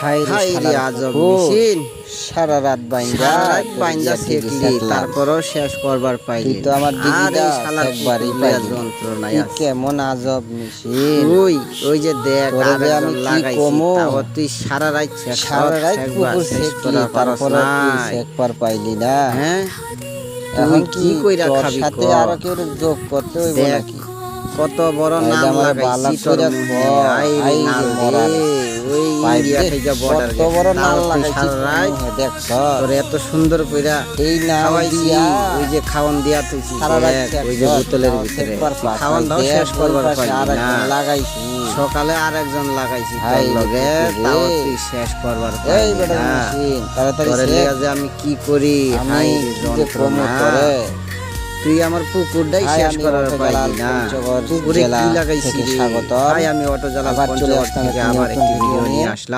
High রে আজব machine সারা রাত বাইন্দা ঠেকলি তারপরও শেষ করবার পাইলি তো আমার দিদিটা একবারই পাইলি যন্ত্রণায় আছে কেমন আজব মেশিন ওই যে দেখ তোরে আমি কি কমু তুই সারা রাত কুকুর শেখলি তারপরে তুই শেখবার পাইলি না হ্যাঁ এখন কি কইরা তোর খাবি সাথে আরো কেউ যোগ করতে হইব নাকি কত বড় নাম লাগাইছি তোর আই মরা ওই ইন্ডিয়া থেকে বর্ডার কত বড় নাম লাগাইছি দেখছ তোর এত সুন্দর কইরা এই নাম দিয়া ওই যে খাওয়ান দিয়া তুই সারা রাত ওই যে বোতলের ভিতরে খাওয়ান দাও শেষ করবার পারি না লাগাইছি সকালে আরেকজন লাগাইছি তোর লগে তাও তুই শেষ করবার পারি এই বেটা মেশিন তাড়াতাড়ি যে আমি কি করি আমি যে প্রমোট করে তুই আমার পুকুরটাই শেষ করার পাইলি না পুকুরে কি লাগাইছি স্বাগত আমি অটো জ্বালা পঞ্চগড় থেকে আবার একটি ভিডিও নিয়ে আসলাম।